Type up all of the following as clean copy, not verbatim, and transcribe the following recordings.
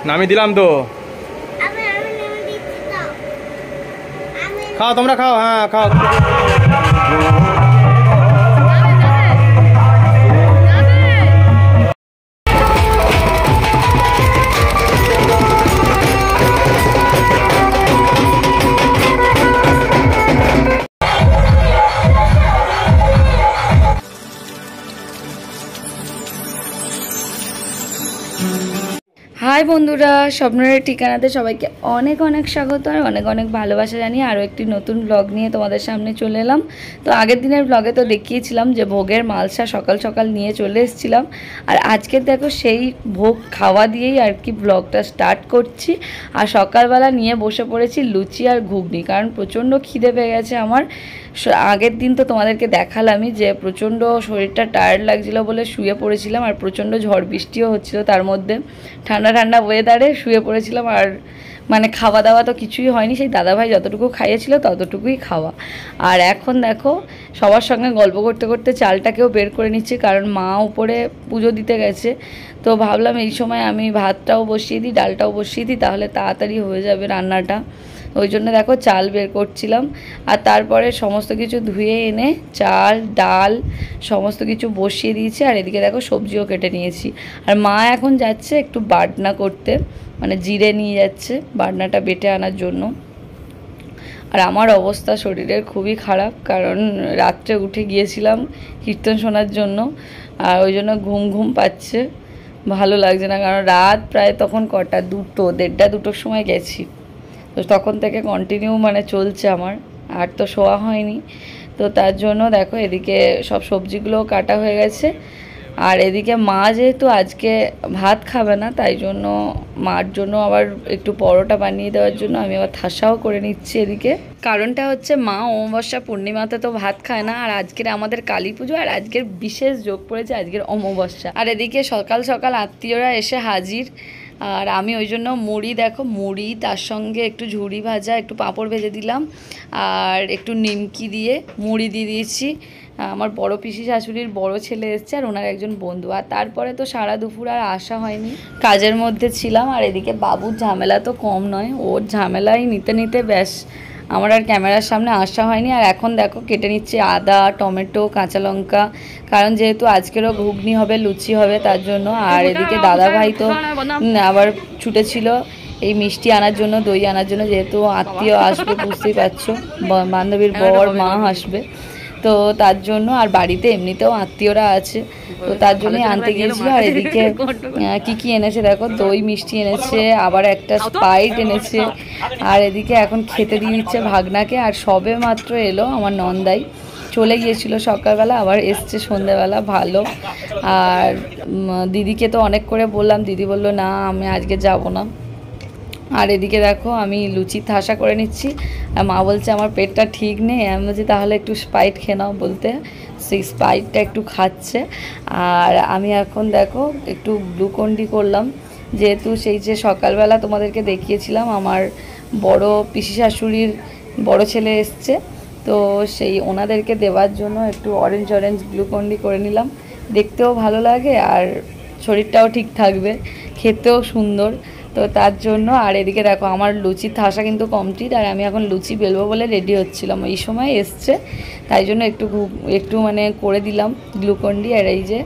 নামি দিলাম তো, খাও তোমরা খাও। হ্যাঁ খাও। হাই বন্ধুরা, স্বপ্নের ঠিকানাতে সবাইকে অনেক অনেক স্বাগত আর অনেক অনেক ভালোবাসা জানিয়ে আরও একটি নতুন ব্লগ নিয়ে তোমাদের সামনে চলে এলাম। তো আগের দিনের ব্লগে তো দেখিয়েছিলাম যে ভোগের মালসা সকাল সকাল নিয়ে চলে এসেছিলাম, আর আজকে দেখো সেই ভোগ খাওয়া দিয়েই আর কি ব্লগটা স্টার্ট করছি। আর সকালবেলা নিয়ে বসে পড়েছি লুচি আর ঘুগনি, কারণ প্রচণ্ড খিদে পেয়ে গেছে আমার। আগের দিন তো তোমাদেরকে দেখালামই যে প্রচণ্ড শরীরটা টায়ার্ড লাগছিলো বলে শুয়ে পড়েছিলাম, আর প্রচণ্ড ঝড় বৃষ্টিও হচ্ছিলো, তার মধ্যে ঠান্ডা ঠান্ডা ওয়েদারে শুয়ে পড়েছিলাম। আর মানে খাওয়া দাওয়া তো কিছুই হয়নি, সেই দাদাভাই যতটুকু খাইয়েছিল ততটুকুই খাওয়া। আর এখন দেখো সবার সঙ্গে গল্প করতে করতে চালটাকেও বের করে নিচ্ছি, কারণ মা উপরে পুজো দিতে গেছে। তো ভাবলাম এই সময় আমি ভাতটাও বসিয়ে দিই, ডালটাও বসিয়ে দিই, তাহলে তাড়াতাড়ি হয়ে যাবে রান্নাটা। ওই জন্য দেখো চাল বের করছিলাম, আর তারপরে সমস্ত কিছু ধুয়ে এনে চাল ডাল সমস্ত কিছু বসিয়ে দিয়েছি। আর এদিকে দেখো সবজিও কেটে নিয়েছি। আর মা এখন যাচ্ছে একটু বাটনা করতে, মানে জিরে নিয়ে যাচ্ছে বাটনাটা বেটে আনার জন্য। আর আমার অবস্থা শরীরের খুবই খারাপ, কারণ রাত্রে উঠে গিয়েছিলাম কীর্তন শোনার জন্য, আর ওই জন্য ঘুম ঘুম পাচ্ছে, ভালো লাগছে না। কারণ রাত প্রায় তখন কটা, 1:30-2টোর সময় গেছি, তো তখন থেকে কন্টিনিউ মানে চলছে আমার, আর তো শোয়া হয়নি। তো তার জন্য দেখো এদিকে সব সবজিগুলো কাটা হয়ে গেছে। আর এদিকে মা যেহেতু আজকে ভাত খাবে না, তাই জন্য মার জন্য আবার একটু পরোটা বানিয়ে দেওয়ার জন্য আমি আবার থাসাও করে নিচ্ছি এদিকে। কারণটা হচ্ছে মা অমাবস্যা পূর্ণিমাতে তো ভাত খায় না, আর আজকের আমাদের কালী পুজো, আর আজকের বিশেষ যোগ পড়েছে আজকের অমাবস্যা। আর এদিকে সকাল সকাল আত্মীয়রা এসে হাজির, আর আমি ওই জন্য মুড়ি, দেখো মুড়ি, তার সঙ্গে একটু ঝুড়ি ভাজা, একটু পাঁপড় ভেজে দিলাম, আর একটু নিমকি দিয়ে মুড়ি দিয়ে দিয়েছি। আমার বড় পিসি শাশুড়ির বড় ছেলে এসছে আর ওনার একজন বন্ধু। আর তারপরে তো সারা দুপুর আর আসা হয়নি, কাজের মধ্যে ছিলাম। আর এদিকে বাবুর ঝামেলা তো কম নয়, ওর ঝামেলাই নিতে নিতে ব্যাস আমার আর ক্যামেরার সামনে আসা হয়নি। আর এখন দেখো কেটে নিচ্ছে আদা, টমেটো, কাঁচা লঙ্কা, কারণ যেহেতু আজকেরও ঘুগনি হবে, লুচি হবে, তার জন্য। আর এদিকে দাদাভাই তো আবার ছুটেছিল এই মিষ্টি আনার জন্য, দই আনার জন্য, যেহেতু আত্মীয় আসবে বুঝতেই পারছো, বান্ধবীর বর মা আসবে, তো তার জন্য। আর বাড়িতে এমনিতেও আত্মীয়রা আছে, তো তার জন্যই আনতে গিয়েছিল। আর এদিকে কি এনেছে দেখো, দই মিষ্টি এনেছে, আবার একটা স্প্রাইট এনেছে। আর এদিকে এখন খেতে দিয়ে দিচ্ছে ভাগনাকে। আর সবে মাত্র এলো আমার নন্দাই, চলে গিয়েছিল সকালবেলা, আবার এসছে সন্ধ্যাবেলা, ভালো। আর দিদিকে তো অনেক করে বললাম, দিদি বলল না আমি আজকে যাব না। আর এদিকে দেখো আমি লুচি থাসা করে নিচ্ছি, আর মা বলছে আমার পেটটা ঠিক নেই, আমি বলছি তাহলে একটু স্প্রাইট খেয়ে নাও, বলতে সেই স্প্রাইটটা একটু খাচ্ছে। আর আমি এখন দেখো একটু গ্লুকন্ডি করলাম, যেহেতু সেই যে সকালবেলা তোমাদেরকে দেখিয়েছিলাম আমার বড় পিসি শাশুড়ির বড় ছেলে এসছে, তো সেই ওনাদেরকে দেওয়ার জন্য একটু অরেঞ্জ গ্লুকন্ডি করে নিলাম, দেখতেও ভালো লাগে আর শরীরটাও ঠিক থাকবে, খেতেও সুন্দর, তো তার জন্য। আর এদিকে দেখো আমার লুচির থাসা কিন্তু কমপ্লিট, আর আমি এখন লুচি বেলবো বলে রেডি হচ্ছিলাম, এই সময় এসছে, তাই জন্য একটু মানে করে দিলাম গ্লুকন্ডি। আর এই যে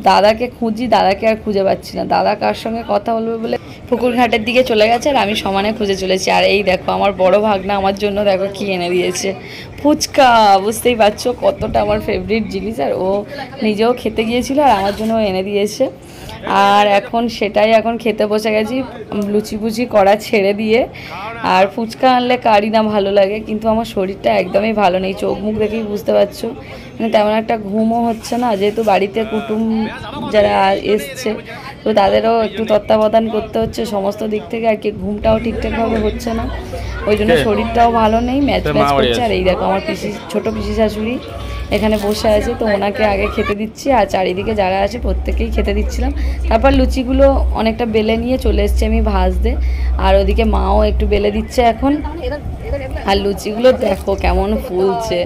দাদাকে খুঁজি, দাদাকে আর খুঁজে পাচ্ছি না, দাদা কার সঙ্গে কথা বলবে বলে পুকুর ঘাটের দিকে চলে গেছে, আর আমি সমানে খুঁজে চলেছি। আর এই দেখো আমার বড় ভাগনা আমার জন্য দেখো কি এনে দিয়েছে, ফুচকা, বুঝতেই পারছো কতটা আমার ফেভারিট জিনিস, আর ও নিজেও খেতে গিয়েছিল আর আমার জন্য এনে দিয়েছে। আর এখন সেটাই এখন খেতে বসে গেছি, লুচি ফুচি করা ছেড়ে দিয়ে। আর ফুচকা আনলে কারি না ভালো লাগে, কিন্তু আমার শরীরটা একদমই ভালো নেই, চোখ মুখ দেখেই বুঝতে পারছো, মানে তেমন একটা ঘুমও হচ্ছে না, যেহেতু বাড়িতে কুটুম যারা এসছে তো তাদেরও একটু তত্ত্বাবধান করতে হচ্ছে সমস্ত দিক থেকে, আর কি ঘুমটাও ঠিকঠাকভাবে হচ্ছে না, ওই জন্য শরীরটাও ভালো নেই, ম্যাচ করছে। আর এই দেখো আমার ছোট পিসি শাশুড়ি এখানে বসে আছে, তো ওনাকে আগে খেতে দিচ্ছি, আর চারিদিকে যারা আছে প্রত্যেকেই খেতে দিচ্ছিলাম। তারপর লুচিগুলো অনেকটা বেলে নিয়ে চলে এসেছি আমি ভাজতে, আর ওদিকে মাও একটু বেলে দিচ্ছে এখন। আর লুচিগুলো দেখো কেমন ফুলছে,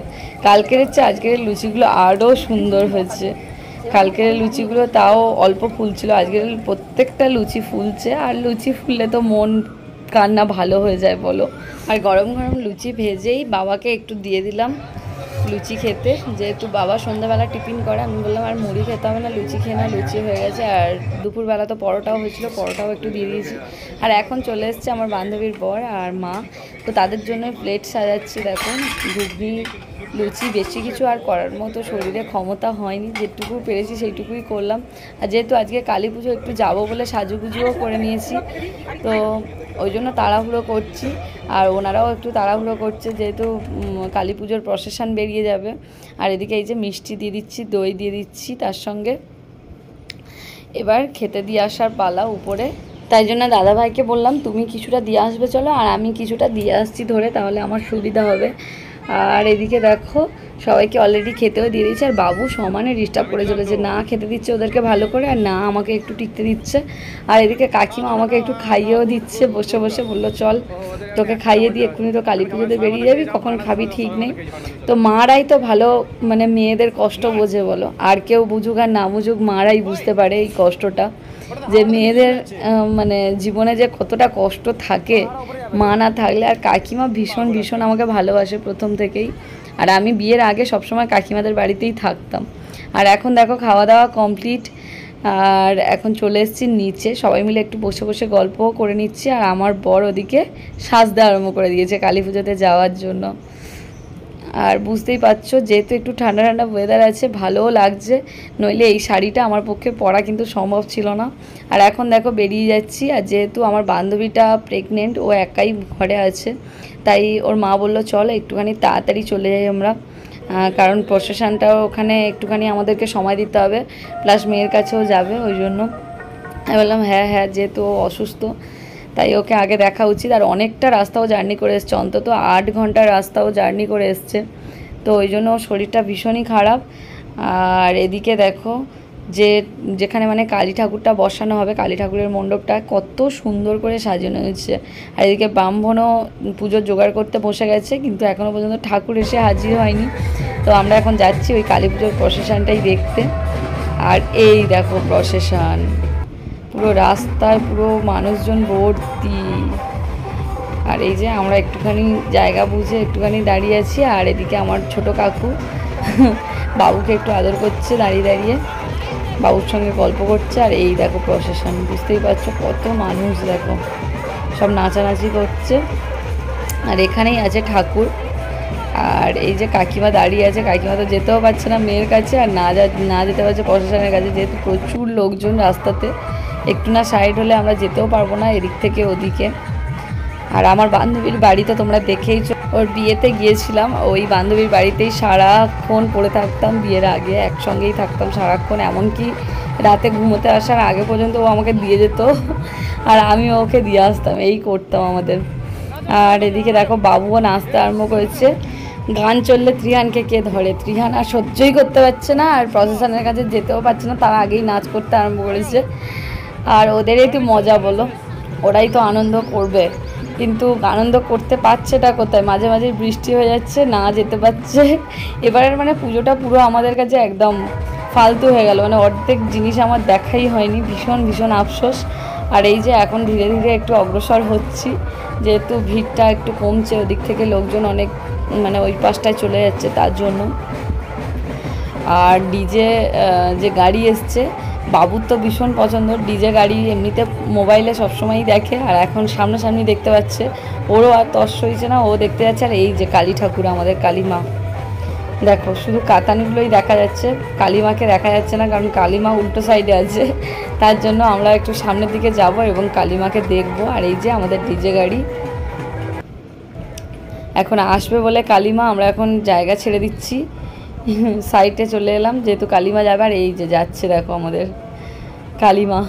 কালকের চেয়ে আজকের লুচিগুলো আরও সুন্দর হয়েছে। কালকের লুচিগুলো তাও অল্প ফুলছিল, আজকের প্রত্যেকটা লুচি ফুলছে। আর লুচি ফুললে তো মন কান্না ভালো হয়ে যায় বলো। আর গরম গরম লুচি ভেজেই বাবাকে একটু দিয়ে দিলাম লুচি খেতে, যেহেতু বাবা সন্ধ্যাবেলা টিফিন করে। আমি বললাম আর মুড়ি খেতে হবে না, লুচি খেয়ে না, লুচি হয়ে গেছে। আর দুপুরবেলা তো পরোটাও হয়েছিল, পরোটাও একটু দিয়ে দিয়েছি। আর এখন চলে এসছে আমার বান্ধবীর বর আর মা, তো তাদের জন্য প্লেট সাজাচ্ছি। দেখুন ঘুগনি লুচি, বেশি কিছু আর করার মতো শরীরে ক্ষমতা হয়নি, যেটুকু পেরেছি সেইটুকুই করলাম। আর যেহেতু আজকে কালী পুজো একটু যাবো বলে সাজুগুজুও করে নিয়েছি, তো ওই জন্য তাড়াহুড়ো করছি। আর ওনারাও একটু তাড়াহুড়ো করছে, যেহেতু কালী পুজোর প্রসেশন বেরিয়ে যাবে। আর এদিকে এই যে মিষ্টি দিয়ে দিচ্ছি, দই দিয়ে দিচ্ছি তার সঙ্গে। এবার খেতে দিয়ে আসার পালা উপরে, তাই জন্য দাদাভাইকে বললাম তুমি কিছুটা দিয়ে আসবে চলো, আর আমি কিছুটা দিয়ে আসছি ধরে, তাহলে আমার সুবিধা হবে। আর এদিকে দেখো সবাইকে অলরেডি খেতেও দিয়ে দিচ্ছে, আর বাবু সমানে ডিস্টার্ব করে চলেছে, না খেতে দিচ্ছে ওদেরকে ভালো করে, আর না আমাকে একটু টিকতে দিচ্ছে। আর এদিকে কাকিমা আমাকে একটু খাইয়েও দিচ্ছে বসে বসে, বললো চল তোকে খাইয়ে দিয়ে এক্ষুনি তো কালী পুজোতে বেরিয়ে যাবি, কখন খাবি ঠিক নেই। তো মারাই তো ভালো মানে মেয়েদের কষ্ট বোঝে বলো, আর কেউ বুঝুক আর না বুঝুক মারাই বুঝতে পারে এই কষ্টটা, যে মেয়েদের মানে জীবনে যে কতটা কষ্ট থাকে মা না থাকলে। আর কাকিমা ভীষণ ভীষণ আমাকে ভালোবাসে প্রথম থেকেই, আর আমি বিয়ের আগে সবসময় কাকিমাদের বাড়িতেই থাকতাম। আর এখন দেখো খাওয়া দাওয়া কমপ্লিট, আর এখন চলে এসেছি নিচে, সবাই মিলে একটু বসে বসে গল্পও করে নিচ্ছি। আর আমার বর ওদিকে সাজতে আরম্ভ করে দিয়েছে কালী পুজোতে যাওয়ার জন্য। আর বুঝতেই পারছো যেহেতু একটু ঠান্ডা ঠান্ডা ওয়েদার আছে, ভালোও লাগছে, নইলে এই শাড়িটা আমার পক্ষে পরা কিন্তু সম্ভব ছিল না। আর এখন দেখো বেরিয়ে যাচ্ছি, আর যেহেতু আমার বান্ধবীটা প্রেগনেন্ট, ও একাই ঘরে আছে, তাই ওর মা বললো চল একটুখানি তাড়াতাড়ি চলে যাই আমরা, কারণ প্রসেশনটাও ওখানে একটুখানি আমাদেরকে সময় দিতে হবে, প্লাস মেয়ের কাছেও যাবে। ওই জন্য আমি বললাম হ্যাঁ হ্যাঁ, যেহেতু অসুস্থ তাই ওকে আগে দেখা উচিত। আর অনেকটা রাস্তাও জার্নি করে এসছে, অন্তত 8 ঘন্টার রাস্তাও জার্নি করে এসছে, তো ওই জন্য ওর শরীরটা ভীষণই খারাপ। আর এদিকে দেখো যেখানে মানে কালী ঠাকুরটা বসানো হবে, কালী ঠাকুরের মণ্ডপটা কত সুন্দর করে সাজানো হয়েছে। আর এদিকে ব্রাহ্মণও পুজোর জোগাড় করতে বসে গেছে, কিন্তু এখনও পর্যন্ত ঠাকুর এসে হাজির হয়নি। তো আমরা এখন যাচ্ছি ওই কালী পুজোর প্রসেশনটাই দেখতে। আর এই দেখো প্রসেশন, পুরো রাস্তায় পুরো মানুষজন ভর্তি। আর এই যে আমরা একটুখানি জায়গা বুঝে একটুখানি দাঁড়িয়ে আছি, আর এদিকে আমার ছোট কাকু বাবুকে একটু আদর করছে দাঁড়িয়ে দাঁড়িয়ে, বাবুর সঙ্গে গল্প করছে। আর এই দেখো প্রসেশন, বুঝতেই পারছো কত মানুষ, দেখো সব নাচানাচি করছে। আর এখানেই আছে ঠাকুর। আর এই যে কাকিমা দাঁড়িয়ে আছে, কাকিমা তো যেতেও পারছে না মেয়ের কাছে, আর না যেতে পারছে প্রশাসনের কাছে, যেহেতু প্রচুর লোকজন রাস্তাতে, একটু না সাইড হলে আমরা যেতেও পারবো না এদিক থেকে ওদিকে। আর আমার বান্ধবীর বাড়ি তো তোমরা দেখেইছো, ওর বিয়েতে গিয়েছিলাম, ওই বান্ধবীর বাড়িতেই সারাক্ষণ পড়ে থাকতাম, বিয়ের আগে একসঙ্গেই থাকতাম সারাক্ষণ, এমনকি রাতে ঘুমোতে আসার আগে পর্যন্ত ও আমাকে দিয়ে যেত আর আমি ওকে দিয়ে আসতাম, এই করতাম আমাদের। আর এদিকে দেখো বাবুও নাচতে আরম্ভ করেছে, গান চললে ত্রিহানকে কে ধরে, ত্রিহান আর সহ্যই করতে পারছে না, আর প্রশাসনের কাছে যেতেও পারছে না, তার আগেই নাচ করতে আরম্ভ করেছে। আর ওদেরই তো মজা বলো, ওরাই তো আনন্দ করবে, কিন্তু আনন্দ করতে পারছেটা কোথায়, মাঝে মাঝে বৃষ্টি হয়ে যাচ্ছে, না যেতে পারছে। এবারের মানে পুজোটা পুরো আমাদের কাছে একদম ফালতু হয়ে গেল, মানে অর্ধেক জিনিস আমার দেখাই হয়নি, ভীষণ ভীষণ আফসোস। আর এই যে এখন ধীরে ধীরে একটু অগ্রসর হচ্ছি, যেহেতু ভিড়টা একটু কমছে, ওদিক থেকে লোকজন অনেক মানে ওই পাশটায় চলে যাচ্ছে তার জন্য। আর ডিজে যে গাড়ি এসছে, বাবুর তো ভীষণ পছন্দ ডিজে গাড়ি, এমনিতে মোবাইলে সবসময়ই দেখে, আর এখন সামনাসামনি দেখতে পাচ্ছে, ওরও আর তর্স হয়েছে না, ও দেখতে যাচ্ছে। আর এই যে কালী ঠাকুর, আমাদের কালী মা, দেখো শুধু কাতানগুলোই দেখা যাচ্ছে, কালী মাকে দেখা যাচ্ছে না, কারণ কালী মা উল্টো সাইডে আছে, তার জন্য আমরা একটু সামনের দিকে যাব এবং কালী মাকে দেখবো। আর এই যে আমাদের ডিজে গাড়ি এখন আসবে বলে কালীমা, আমরা এখন জায়গা ছেড়ে দিচ্ছি, সাইডে চলে এলাম, যেহেতু কালীমা যাবে। আর এই যে যাচ্ছে দেখো আমাদের কালীমা,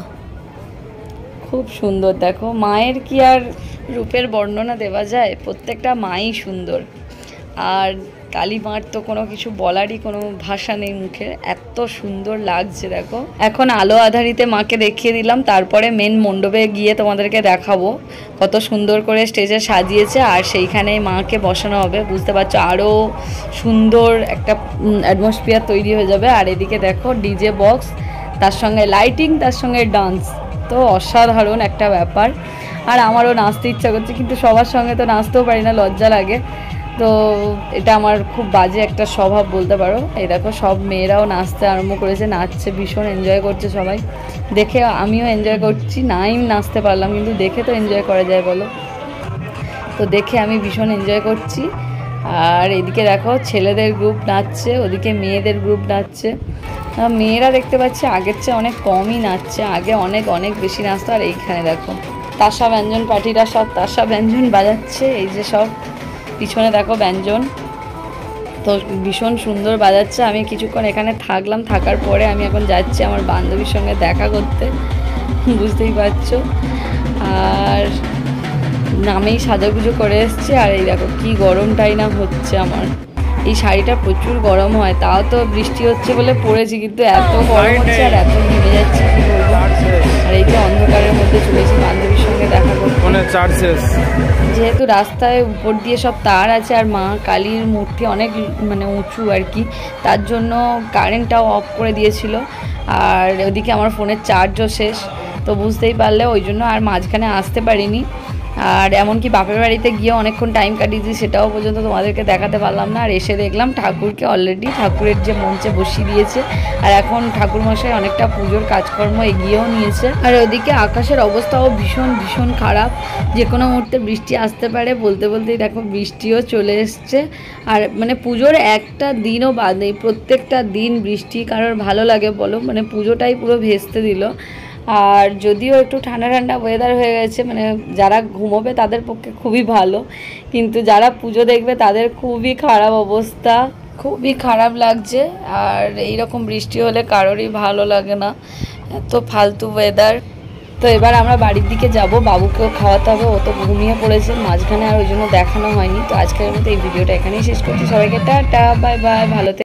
খুব সুন্দর, দেখো মায়ের কি আর রূপের বর্ণনা দেওয়া যায়, প্রত্যেকটা মাই সুন্দর। আর কালী মার তো কোনো কিছু বলারই কোনো ভাষা নেই মুখে, এত সুন্দর লাগছে দেখো। এখন আলো আধারিতে মাকে দেখিয়ে দিলাম, তারপরে মেন মণ্ডপে গিয়ে তোমাদেরকে দেখাবো কত সুন্দর করে স্টেজে সাজিয়েছে, আর সেইখানে মাকে বসানো হবে। বুঝতে পারছো, আরও সুন্দর একটা অ্যাটমসফিয়ার তৈরি হয়ে যাবে। আর এদিকে দেখো ডিজে বক্স, তার সঙ্গে লাইটিং, তার সঙ্গে ডান্স, তো অসাধারণ একটা ব্যাপার। আর আমারও নাচতে ইচ্ছা করছে, কিন্তু সবার সঙ্গে তো নাচতেও পারি না, লজ্জা লাগে। তো এটা আমার খুব বাজে একটা স্বভাব বলতে পারো। এই দেখো সব মেয়েরাও নাচতে আরম্ভ করেছে, নাচছে, ভীষণ এনজয় করছে সবাই। দেখে আমিও এনজয় করছি, নাই নাচতে পারলাম, কিন্তু দেখে তো এনজয় করা যায় বলো। তো দেখে আমি ভীষণ এনজয় করছি। আর এদিকে দেখো ছেলেদের গ্রুপ নাচছে, ওদিকে মেয়েদের গ্রুপ নাচছে। মেয়েরা দেখতে পাচ্ছি আগের চেয়ে অনেক কমই নাচছে, আগে অনেক অনেক বেশি নাচতো। আর এইখানে দেখো তাসা ব্যঞ্জন পার্টিরা সব তাসা ব্যঞ্জন বাজাচ্ছে, এই যে সব পিছনে দেখো ব্যঞ্জন, তো ভীষণ সুন্দর বাজাচ্ছে। আমি কিছুক্ষণ এখানে থাকলাম, থাকার পরে আমি এখন যাচ্ছি আমার বান্ধবীর সঙ্গে দেখা করতে, বুঝতেই পারছো। আর নামেই সাজাগুজো করে এসছে। আর এই দেখো কি গরমটাই না হচ্ছে আমার, এই শাড়িটা প্রচুর গরম হয়, তাও তো বৃষ্টি হচ্ছে বলে পরেছি, কিন্তু এত গরম হচ্ছে আর এত ঘেমে যাচ্ছে কি বলবো। আর এই যে অন্ধকারের মধ্যে চলেছি বান্ধবীর সঙ্গে দেখা করতে, যেহেতু রাস্তায় উপর দিয়ে সব তার আছে আর মা কালীর মূর্তি অনেক মানে উঁচু আর কি, তার জন্য কারেন্টটাও অফ করে দিয়েছিল। আর ওদিকে আমার ফোনের চার্জও শেষ, তো বুঝতেই পারলে ওই জন্য আর মাঝখানে আসতে পারিনি। আর এমনকি বাপের বাড়িতে গিয়ে অনেকক্ষণ টাইম কাটিয়েছি, সেটাও পর্যন্ত তোমাদেরকে দেখাতে পারলাম না। আর এসে দেখলাম ঠাকুরকে অলরেডি ঠাকুরের যে মঞ্চে বসিয়ে দিয়েছে, আর এখন ঠাকুরমশাই অনেকটা পুজোর কাজকর্ম এগিয়েও নিয়েছে। আর ওদিকে আকাশের অবস্থাও ভীষণ ভীষণ খারাপ, যে কোনো মুহূর্তে বৃষ্টি আসতে পারে। বলতে বলতেই দেখো বৃষ্টিও চলে এসছে। আর মানে পুজোর একটা দিনও বাদ নেই, প্রত্যেকটা দিন বৃষ্টি কারোর ভালো লাগে বলো, মানে পুজোটাই পুরো ভেস্তে দিল। আর যদিও একটু ঠান্ডা ঠান্ডা ওয়েদার হয়ে গেছে, মানে যারা ঘুমোবে তাদের পক্ষে খুবই ভালো, কিন্তু যারা পুজো দেখবে তাদের খুবই খারাপ অবস্থা, খুবই খারাপ লাগছে। আর এইরকম বৃষ্টি হলে কারোরই ভালো লাগে না, এত ফালতু ওয়েদার। তো এবার আমরা বাড়ির দিকে যাব, বাবুকেও খাওয়াতে হবে, ও তো ঘুমিয়ে পড়েছে মাঝখানে, আর ওই জন্য দেখানো হয়নি। তো আজকের মতো এই ভিডিওটা এখানেই শেষ করছি, সবাইকে টাটা বাই বাই, ভালো